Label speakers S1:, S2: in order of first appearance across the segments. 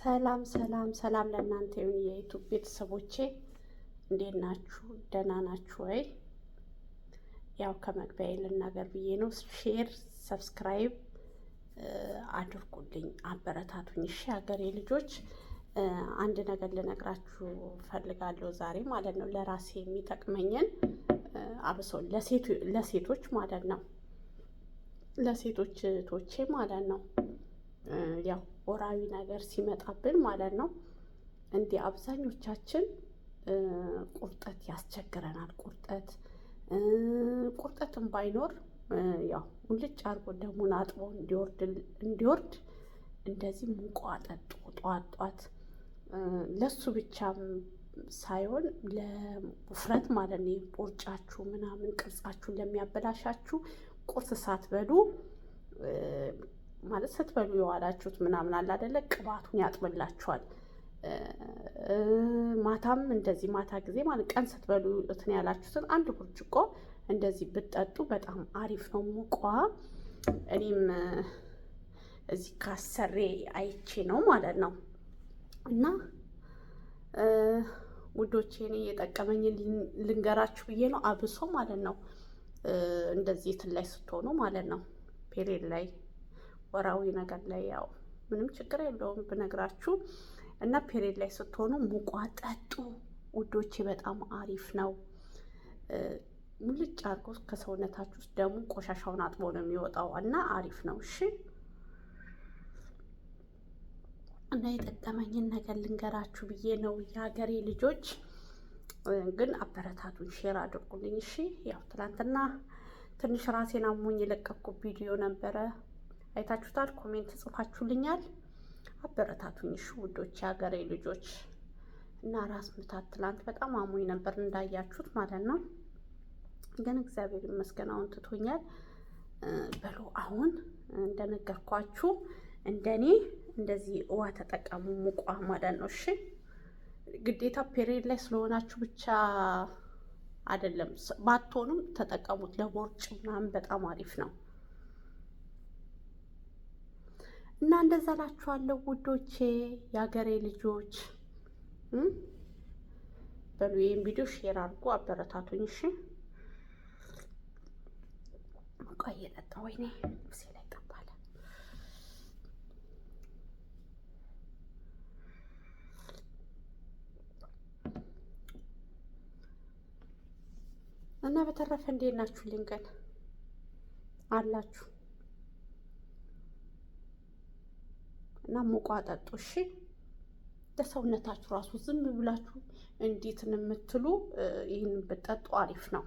S1: ሰላም ሰላም ሰላም ለእናንተ ይሁን የዩቱብ ቤተሰቦቼ፣ እንዴት ናችሁ? ደህና ናችሁ ወይ? ያው ከመግቢያ ልናገር ብዬ ነው። ሼር ሰብስክራይብ አድርጉልኝ፣ አበረታቱኝ። እሺ ሀገሬ ልጆች፣ አንድ ነገር ልነግራችሁ ፈልጋለሁ ዛሬ ማለት ነው። ለራሴ የሚጠቅመኝን አብሶ ለሴቶች ማለት ነው፣ ለሴቶች እህቶቼ ማለት ነው። ያው ወራዊ ነገር ሲመጣብን ማለት ነው እንዲህ አብዛኞቻችን ቁርጠት ያስቸግረናል። ቁርጠትም ባይኖር ያው ሙልጭ አድርጎ ደሙን አጥቦ እንዲወርድ እንደዚህ ሙቋ ጠጡ ጧት ጧት። ለሱ ብቻም ሳይሆን ለውፍረት ማለት ነው፣ ቦርጫችሁ ምናምን ቅርጻችሁን ለሚያበላሻችሁ ቁርስ ሳትበሉ ማለት ስትበሉ የዋላችሁት ምናምን አለ አይደለ? ቅባቱን ያጥብላችኋል። ማታም እንደዚህ ማታ ጊዜ ማለት ቀን ስትበሉ እንትን ያላችሁትን አንድ ብርጭቆ እንደዚህ ብትጠጡ በጣም አሪፍ ነው። ሙቋ እኔም እዚህ ካሰሬ አይቼ ነው ማለት ነው። እና ውዶቼ እኔ የጠቀመኝ ልንገራችሁ ብዬ ነው። አብሶ ማለት ነው እንደዚህ እንትን ላይ ስትሆኑ ማለት ነው፣ ፔሬድ ላይ ወራዊ ነገር ላይ ያው ምንም ችግር የለውም ብነግራችሁ። እና ፔሬድ ላይ ስትሆኑ ሙቋ ጠጡ ውዶቼ፣ በጣም አሪፍ ነው። ሙልጭ አድርጎ ከሰውነታችሁ ውስጥ ደግሞ ቆሻሻውን አጥቦ ነው የሚወጣው እና አሪፍ ነው። እሺ፣ እና የጠቀመኝን ነገር ልንገራችሁ ብዬ ነው የሀገሬ ልጆች። ግን አበረታቱን፣ ሼር አድርጉልኝ። እሺ፣ ያው ትናንትና ትንሽ ራሴን አሞኝ የለቀኩት ቪዲዮ ነበረ፣ አይታችሁታል። ኮሜንት ጽፋችሁልኛል። አበረታቱኝ እሺ ውዶች፣ የሀገሬ ልጆች። እና ራስ ምታት ትላንት በጣም አሞኝ ነበር እንዳያችሁት ማለት ነው። ግን እግዚአብሔር ይመስገን አሁን ትቶኛል። በሉ አሁን እንደነገርኳችሁ እንደኔ እንደዚህ ውሃ ተጠቀሙ፣ ሙቋ ማለት ነው። እሺ፣ ግዴታ ፔሬድ ላይ ስለሆናችሁ ብቻ አይደለም፣ ባትሆኑም ተጠቀሙት። ለቦርጭ ምናምን በጣም አሪፍ ነው። እና እንደዛ እላችኋለሁ ውዶቼ፣ የሀገሬ ልጆች። በሉ ይሄን ቪዲዮ ሼር አድርጉ፣ አበረታቱኝ። እሺ፣ ቆይ እየጠጣ ወይኔ ልብሴ ላይ ጠባለ። እና በተረፈ እንዴት ናችሁ? ልንገን አላችሁ እና ሙቋ ጠጡ። እሺ፣ ለሰውነታችሁ ራሱ ዝም ብላችሁ እንዴትን የምትሉ ይህን ብጠጡ አሪፍ ነው።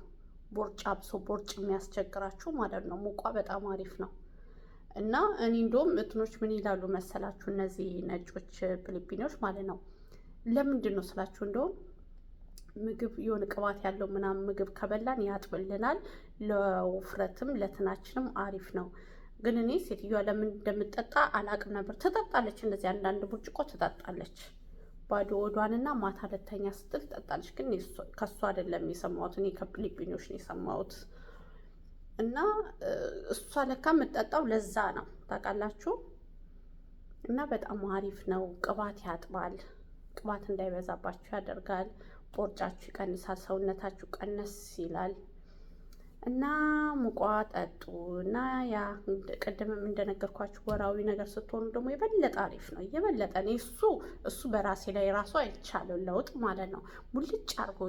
S1: ቦርጭ አብሶ ቦርጭ የሚያስቸግራችሁ ማለት ነው፣ ሙቋ በጣም አሪፍ ነው። እና እኔ እንደውም እንትኖች ምን ይላሉ መሰላችሁ፣ እነዚህ ነጮች ፊሊፒኖች ማለት ነው፣ ለምንድን ነው ስላችሁ፣ እንደውም ምግብ የሆነ ቅባት ያለው ምናምን ምግብ ከበላን ያጥብልናል፣ ለውፍረትም ለትናችንም አሪፍ ነው። ግን እኔ ሴትዮዋ ለምን እንደምትጠጣ አላቅም ነበር። ትጠጣለች፣ እንደዚህ አንዳንድ ብርጭቆ ትጠጣለች ባዶ ወዷንና ማታ ለተኛ ስትል ትጠጣለች። ግን ከሷ አይደለም የሰማሁት፣ እኔ ከፊሊፒኖች ነው የሰማሁት። እና እሷ ለካ የምትጠጣው ለዛ ነው ታውቃላችሁ። እና በጣም አሪፍ ነው። ቅባት ያጥባል፣ ቅባት እንዳይበዛባችሁ ያደርጋል፣ ቦርጫችሁ ይቀንሳል፣ ሰውነታችሁ ቀነስ ይላል። እና ሙቋ ጠጡ። እና ያ ቅድምም እንደነገርኳችሁ ወራዊ ነገር ስትሆኑ ደግሞ የበለጠ አሪፍ ነው። የበለጠ እኔ እሱ በራሴ ላይ ራሱ አይቻለው ለውጥ ማለት ነው። ሙልጭ አድርጎ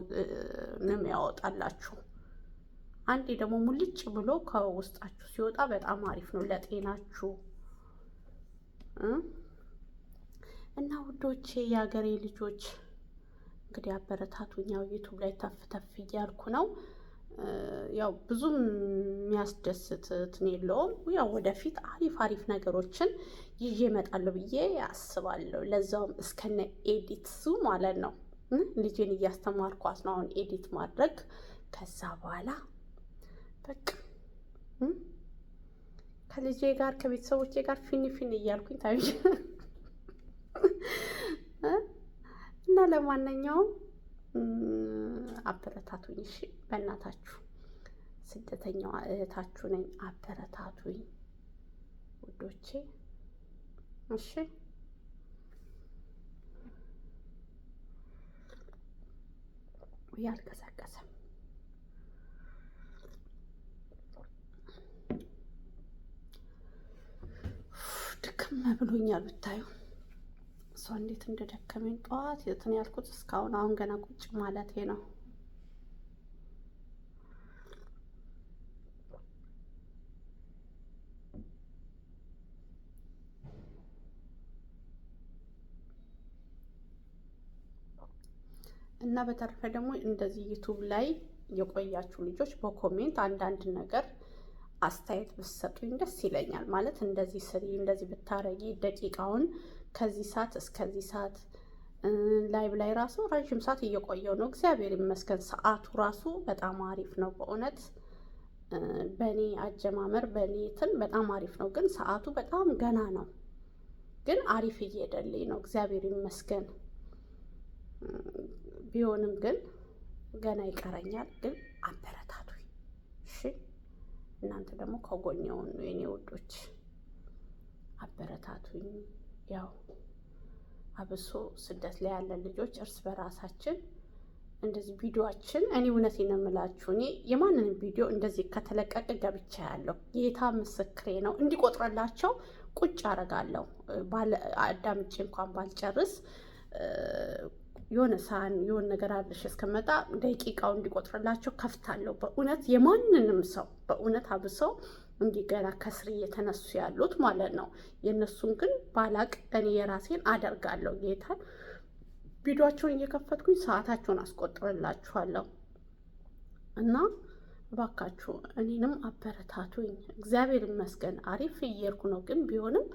S1: ነው የሚያወጣላችሁ። አንዴ ደግሞ ሙልጭ ብሎ ከውስጣችሁ ሲወጣ በጣም አሪፍ ነው ለጤናችሁ። እና ውዶቼ፣ የሀገሬ ልጆች እንግዲህ አበረታቱኛው። ዩቱብ ላይ ተፍ ተፍ እያልኩ ነው። ያው ብዙም የሚያስደስት እንትን የለውም። ያው ወደፊት አሪፍ አሪፍ ነገሮችን ይዤ እመጣለሁ ብዬ አስባለሁ። ለዛውም እስከነ ኤዲትሱ ማለት ነው። ልጄን እያስተማርኳት ነው አሁን ኤዲት ማድረግ። ከዛ በኋላ በቃ ከልጄ ጋር ከቤተሰቦቼ ጋር ፊን እያልኩኝ ታዩ። እና ለማንኛውም አበረታቱኝ እሺ፣ በእናታችሁ። ስደተኛዋ እህታችሁ ነኝ፣ አበረታቱኝ። ውዶቼ። እሺ ያልቀዘቀዘም ድክም ብሎኛል ብታዩ እሷ እንዴት እንደደከመኝ ጠዋት የትን ያልኩት እስካሁን አሁን ገና ቁጭ ማለቴ ነው። እና በተረፈ ደግሞ እንደዚህ ዩቱብ ላይ የቆያችሁ ልጆች በኮሜንት አንዳንድ ነገር አስተያየት ብትሰጡኝ ደስ ይለኛል። ማለት እንደዚህ ስሪ፣ እንደዚህ ብታረጊ፣ ደቂቃውን ከዚህ ሰዓት እስከዚህ ሰዓት ላይቭ ላይ ራሱ ረዥም ሰዓት እየቆየው ነው። እግዚአብሔር ይመስገን ሰዓቱ ራሱ በጣም አሪፍ ነው በእውነት በእኔ አጀማመር በእኔ እንትን በጣም አሪፍ ነው። ግን ሰዓቱ በጣም ገና ነው፣ ግን አሪፍ እየሄደልኝ ነው። እግዚአብሔር ይመስገን። ቢሆንም ግን ገና ይቀረኛል። ግን አበረታቱኝ እሺ። እናንተ ደግሞ ከጎኔውን የኔ ውዶች አበረታቱኝ። ያው አብሶ ስደት ላይ ያለን ልጆች እርስ በራሳችን እንደዚህ ቪዲዮአችን እኔ እውነቴን ነው የምላችሁ፣ እኔ የማንንም ቪዲዮ እንደዚህ ከተለቀቀ ገብቻ ያለው ጌታ ምስክሬ ነው እንዲቆጥረላቸው ቁጭ አደርጋለሁ። አዳምጬ እንኳን ባልጨርስ የሆነ ሳህን የሆነ ነገር አለሽ እስከመጣ ደቂቃው እንዲቆጥርላቸው ከፍታለሁ። በእውነት የማንንም ሰው በእውነት አብሰው እንዲገና ከስር እየተነሱ ያሉት ማለት ነው። የእነሱን ግን ባላቅ እኔ የራሴን አደርጋለሁ። ጌታን ቪዲዮቸውን እየከፈትኩኝ ሰዓታቸውን አስቆጥርላችኋለሁ። እና እባካችሁ እኔንም አበረታቱኝ። እግዚአብሔር ይመስገን አሪፍ እየሄድኩ ነው፣ ግን ቢሆንም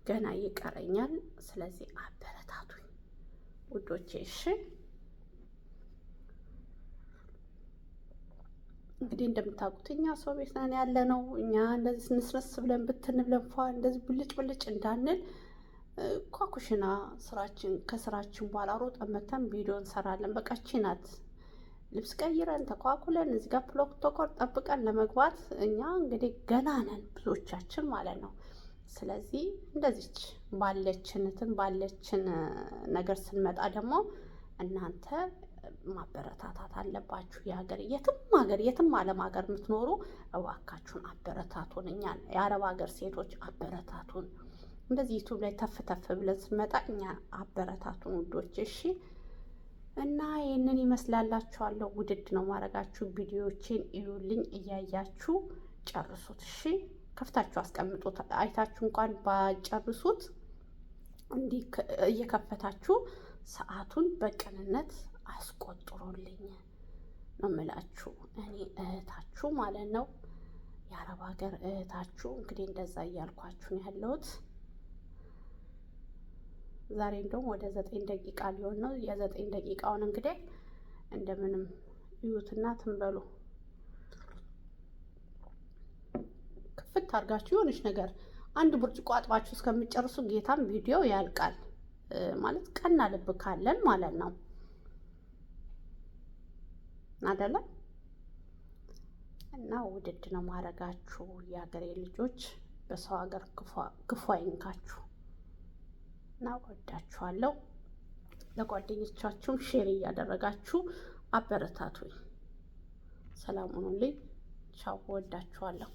S1: ገና ይቀረኛል። ስለዚህ አበረታቱኝ ውዶቼ እሺ። እንግዲህ እንደምታውቁት እኛ ሰው ቤት ነን ያለ ነው። እኛ እንደዚህ ስንስነስ ብለን ብትን ብለን ፏ እንደዚህ ብልጭ ብልጭ እንዳንል ኩሽና ስራችን ከስራችን በኋላ ሮጠን መተን ቪዲዮ እንሰራለን። በቃ እቺ ናት። ልብስ ቀይረን ተኳኩለን እዚህ ጋር ፕሮቶኮል ጠብቀን ለመግባት እኛ እንግዲህ ገና ነን ብዙዎቻችን ማለት ነው። ስለዚህ እንደዚች ባለችን ነገር ስንመጣ ደግሞ እናንተ ማበረታታት አለባችሁ። የትም ዓለም ሀገር የምትኖሩ እባካችሁን አበረታቱን። እኛን የአረብ ሀገር ሴቶች አበረታቱን። እንደዚህ ዩቱብ ላይ ተፍ ብለን ስንመጣ እኛ አበረታቱን ውዶች እሺ። እና ይህንን ይመስላላችኋለሁ። ውድድ ነው ማድረጋችሁ። ቪዲዮዎችን እዩልኝ፣ እያያችሁ ጨርሱት እሺ። ከፍታችሁ አስቀምጡት። አይታችሁ እንኳን ባጨርሱት እንዲህ እየከፈታችሁ ሰዓቱን በቅንነት አስቆጥሮልኝ ነው የምላችሁ። እኔ እህታችሁ ማለት ነው፣ የአረብ ሀገር እህታችሁ። እንግዲህ እንደዛ እያልኳችሁ ነው ያለሁት። ዛሬ እንደውም ወደ 9 ደቂቃ ሊሆን ነው። የ9 ደቂቃውን እንግዲህ እንደምንም እዩትና ትንበሉ። ክፍት አድርጋችሁ የሆነች ነገር አንድ ብርጭቆ አጥባችሁ እስከምጨርሱ ጌታም ቪዲዮ ያልቃል። ማለት ቀና ልብ ካለን ማለት ነው አይደለ? እና ውድድ ነው ማድረጋችሁ የሀገሬ ልጆች። በሰው ሀገር ክፉ አይንካችሁ እና ወዳችኋለሁ። ለጓደኞቻችሁም ሼር እያደረጋችሁ አበረታቱኝ። ሰላም ሁኑልኝ። ቻው። ወዳችኋለሁ።